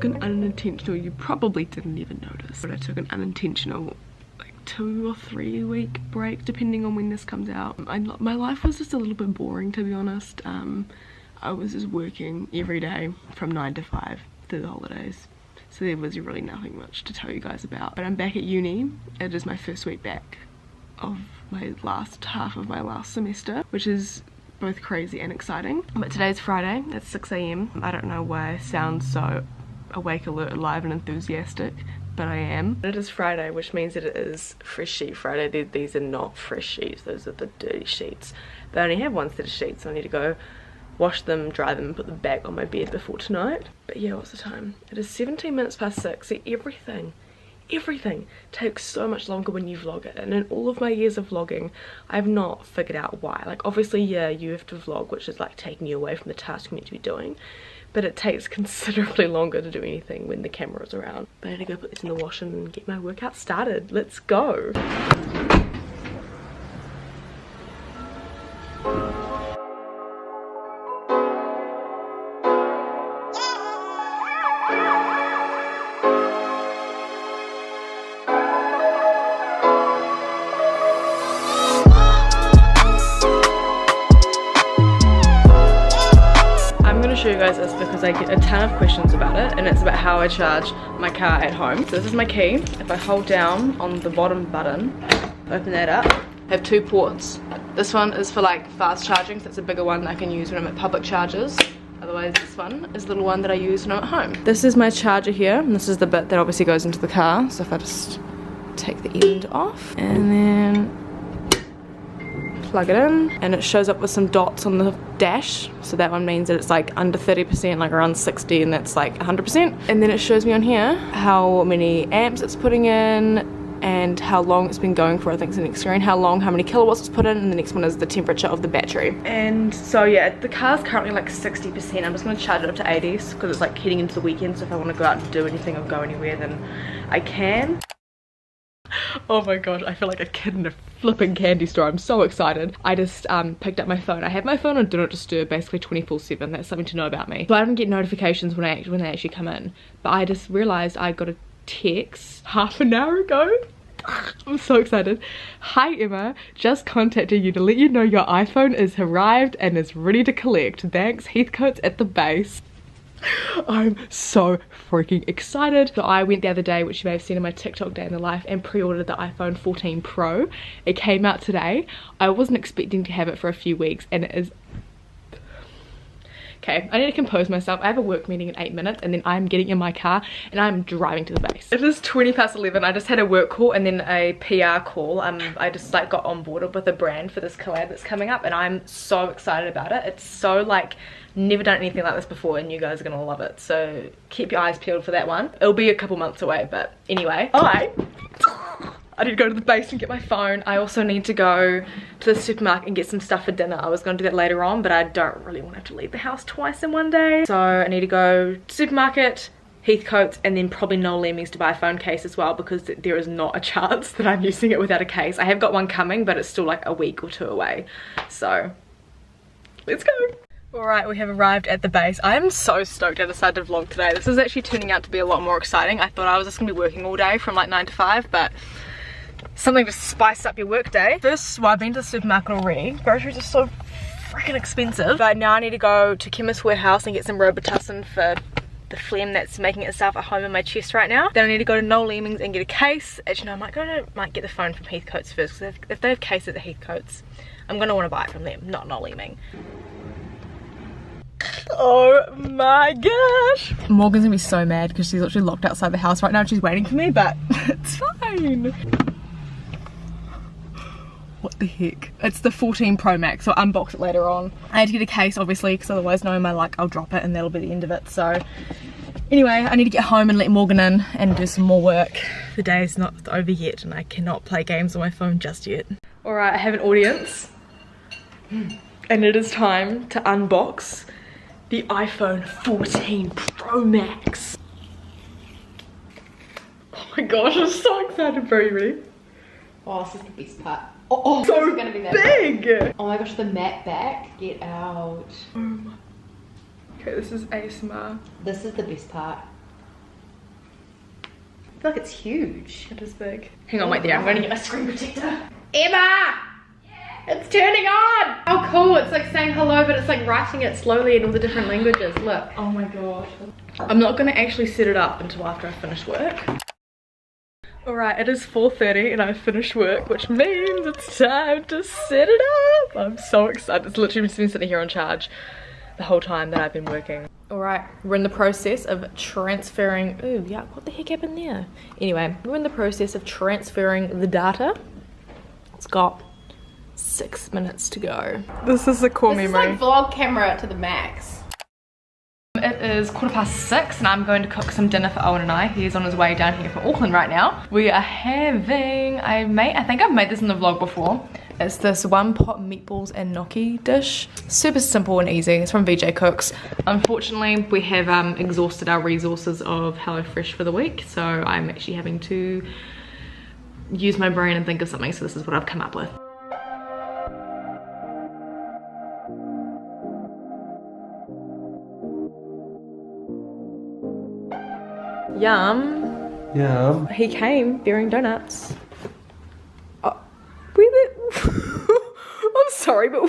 an unintentional, you probably didn't even notice, but I took an unintentional like 2 or 3 week break depending on when this comes out. My life was just a little bit boring, to be honest. I was just working every day from 9 to 5 through the holidays, so there was really nothing much to tell you guys about. But I'm back at uni. It is my first week back of my last half of my last semester, which is both crazy and exciting. But today's Friday, it's 6 AM. I don't know why I sound so awake, alert, alive and enthusiastic, but I am. It is Friday, which means that it is fresh sheet Friday. These are not fresh sheets, those are the dirty sheets. But I only have one set of sheets, so I need to go wash them, dry them, and put them back on my bed before tonight. But yeah, what's the time? It is 17 minutes past 6. See, everything takes so much longer when you vlog it, and in all of my years of vlogging I've not figured out why. Like obviously, yeah, you have to vlog, which is like taking you away from the task you need to be doing, but it takes considerably longer to do anything when the camera is around. But I need to go put this in the wash and get my workout started. Let's go. Show you guys this because I get a ton of questions about it, and it's about how I charge my car at home. So this is my key. If I hold down on the bottom button, open that up, I have 2 ports. This one is for like fast charging, so it's a bigger one that I can use when I'm at public charges. Otherwise this one is the little one that I use when I'm at home. This is my charger here, and this is the bit that obviously goes into the car. So if I just take the end off and then plug it in, and it shows up with some dots on the dash, so that one means that it's like under 30%, like around 60, and that's like 100%. And then it shows me on here how many amps it's putting in and how long it's been going for. I think it's the next screen, how many kilowatts it's put in, and the next one is the temperature of the battery. And so yeah, the car's currently like 60%. I'm just going to charge it up to 80s because it's like heading into the weekend, so if I want to go out and do anything or go anywhere, then I can. Oh my gosh, I feel like a kid in a flipping candy store. I'm so excited. I just picked up my phone. I have my phone on Do Not Disturb basically 24/7. That's something to know about me. So I don't get notifications when they actually come in. But I just realized I got a text half an hour ago. I'm so excited. Hi Emma, just contacted you to let you know your iPhone is arrived and is ready to collect. Thanks, Heathcote's at the base. I'm so freaking excited. So I went the other day, which you may have seen in my TikTok day in the life, and pre-ordered the iPhone 14 Pro. It came out today. I wasn't expecting to have it for a few weeks, and it is... Okay, I need to compose myself. I have a work meeting in 8 minutes, and then I'm getting in my car and I'm driving to the base. It is 11:20. I just had a work call and then a PR call. I just like got onboarded with a brand for this collab that's coming up, and I'm so excited about it. It's so like, never done anything like this before, and you guys are gonna love it, so keep your eyes peeled for that one. It'll be a couple months away, but anyway, I need to go to the base and get my phone. I also need to go to the supermarket and get some stuff for dinner. I was going to do that later on, but I don't really want to have to leave the house twice in one day. So I need to go to supermarket, Heathcote's, and then probably Noel Leeming's to buy a phone case as well, because there is not a chance that I'm using it without a case. I have got one coming, but it's still like a week or 2 away. So let's go. Alright, we have arrived at the base. I am so stoked I decided to vlog today. This is actually turning out to be a lot more exciting. I thought I was just going to be working all day from like 9 to 5, but something to spice up your work day. First, well, I've been to the supermarket already. Groceries are so freaking expensive. But now I need to go to Chemist Warehouse and get some Robitussin for the phlegm that's making itself at home in my chest right now. Then I need to go to Noel Leeming's and get a case. Actually, no, I might get the phone from Heathcote's first, because if they have cases at Heathcote's, I'm going to want to buy it from them, not Noel Leeming. Oh my gosh, Morgan's gonna be so mad because she's literally locked outside the house right now and she's waiting for me, but it's fine. What the heck? It's the 14 Pro Max, so I'll unbox it later on. I had to get a case obviously, because otherwise knowing my luck I'll drop it and that'll be the end of it. So anyway, I need to get home and let Morgan in and do some more work. The day is not over yet and I cannot play games on my phone just yet. Alright, I have an audience and it is time to unbox the iPhone 14 Pro Max. Oh my gosh, I'm so excited. Bro, you ready? Oh, this is the best part. Oh, so this is gonna be that big! Oh my gosh, the matte back. Get out. Oh my. Okay, this is ASMR. This is the best part. I feel like it's huge. It is big. Hang on, wait there. I'm going to get my screen protector. Emma! It's turning on! How cool. It's like saying hello, but it's like writing it slowly in all the different languages. Look. Oh my gosh. I'm not going to actually set it up until after I finish work. Alright, it is 4:30 and I've finished work, which means it's time to set it up. I'm so excited. It's literally just been sitting here on charge the whole time that I've been working. Alright, we're in the process of transferring, ooh, yeah, what the heck happened there? Anyway, we're in the process of transferring the data. It's got 6 minutes to go. This is a core This memory. is like vlog camera to the max. It is 6:15 and I'm going to cook some dinner for Owen and I. He's on his way down here from Auckland right now. We are having, I think I've made this in the vlog before. It's this one pot meatballs and gnocchi dish. Super simple and easy. It's from VJ Cooks. Unfortunately, we have exhausted our resources of HelloFresh for the week, so I'm actually having to use my brain and think of something, so this is what I've come up with. Yum. Yum. He came bearing donuts. I'm sorry, but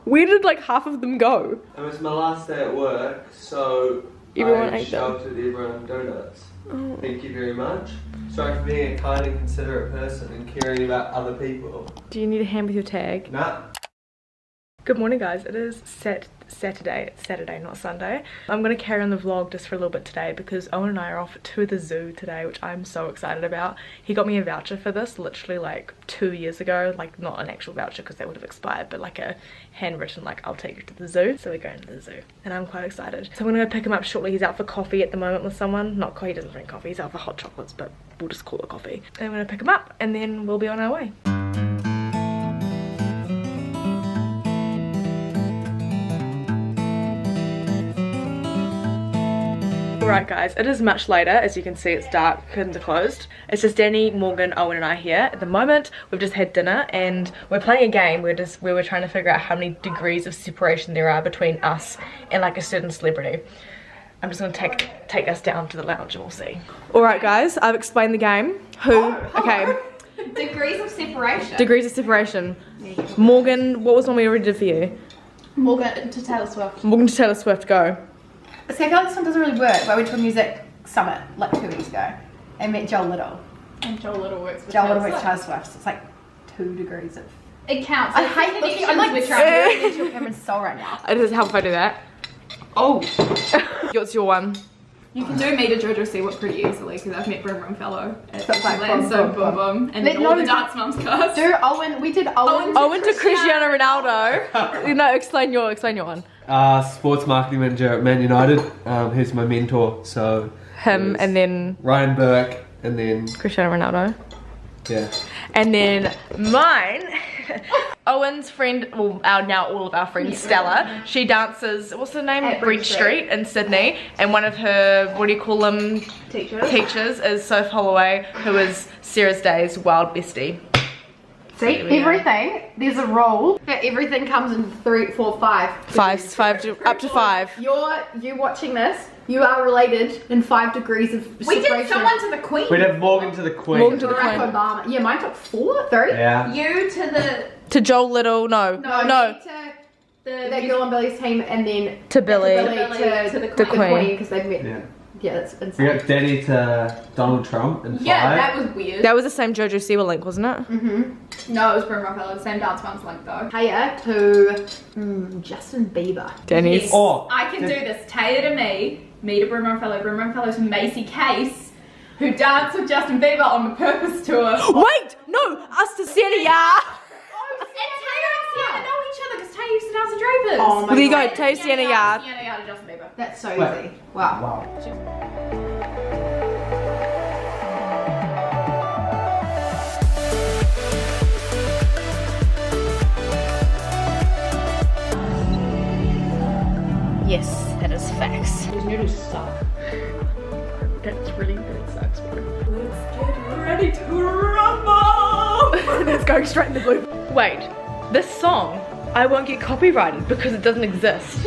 where did like half of them go? It was my last day at work, so Everyone I ate them. sheltered everyone donuts. Oh. Thank you very much. Sorry for being a kind and considerate person and caring about other people. Do you need a hand with your tag? Nah. Good morning guys, it is Saturday. It's Saturday, not Sunday. I'm going to carry on the vlog just for a little bit today because Owen and I are off to the zoo today, which I'm so excited about. He got me a voucher for this literally like 2 years ago, like not an actual voucher because that would have expired, but like a handwritten like I'll take you to the zoo. So we're going to the zoo and I'm quite excited. So I'm going to go pick him up shortly. He's out for coffee at the moment with someone. Not coffee, he doesn't drink coffee, he's out for hot chocolates, but we'll just call it coffee. And I'm going to pick him up and then we'll be on our way. Alright guys, it is much later. As you can see, it's dark, curtains are closed. It's just Danny, Morgan, Owen and I here. At the moment, we've just had dinner and we're playing a game where we're trying to figure out how many degrees of separation there are between us and like a certain celebrity. I'm just gonna take us down to the lounge and we'll see. Alright guys, I've explained the game. Okay. Degrees of separation. Degrees of separation. Morgan, what was one we already did for you? Morgan to Taylor Swift. Morgan to Taylor Swift, go. See, I feel like this one doesn't really work, but I went to a music summit like 2 weeks ago and met Joel Little. And Joel Little works with Joel Little works with Taylor Swift, so it's like 2 degrees of... It counts. I hate looking, I'm like trying into your camera's soul right now. It doesn't help if I do that. Oh! What's your one? You can do me to Jojo See What Pretty easily because I've met Brim Brim Fellow at So it's like Disneyland, so boom boom. And then all the Dance Mums cast. Do Owen, we did Owen. Owen to Cristiano Ronaldo. No, explain your one. Sports marketing manager at Man United. He's my mentor, so... Him and then Ryan Burke, and then... Cristiano Ronaldo. Yeah. And then mine, Owen's friend, well now all of our friends, Stella, she dances, what's her name? At Bridge Street in Sydney, and one of her, what do you call them? Teachers is Soph Holloway, who is Sarah's Day's wild bestie. See, everything, there's a rule that everything comes in 3, 4, 5. Up to 5. You watching this, you are related in 5 degrees of separation. We did someone to the Queen. We'd have Morgan to the Queen. Morgan to the Barack Queen. Obama. Yeah, mine took 4, 3. Yeah. You to the... To Joel Little, no. Me to that girl on Billy's team, and then To Billy. to the The Queen. Queen. because they've met. Yeah. Yeah, that's We insane. got Daddy to Donald Trump in 5. Yeah, that was weird. That was the same Jojo Siwa link, wasn't it? No, it was Brim Brim Fellow, the same Dance Mums link though. Taya to Justin Bieber. Danny's. Yes. Oh, I can do this. Taylor to me to Brim Brim Fellow to Macy Case, who danced with Justin Bieber on the Purpose tour. Wait! No! Us to Celia! And Taylor and Sienna know each other because Taylor used to dance with Drapers. Oh my Well, there you god. go, Tay Sienna Yard. Sienna Yard to Justin Bieber. That's so Wait. easy. Wow. wow. Yes, that is facts. These noodles suck. That sucks, bro. Let's get ready to rumble! That's going straight in the blue. Wait, this song, I won't get copyrighted because it doesn't exist.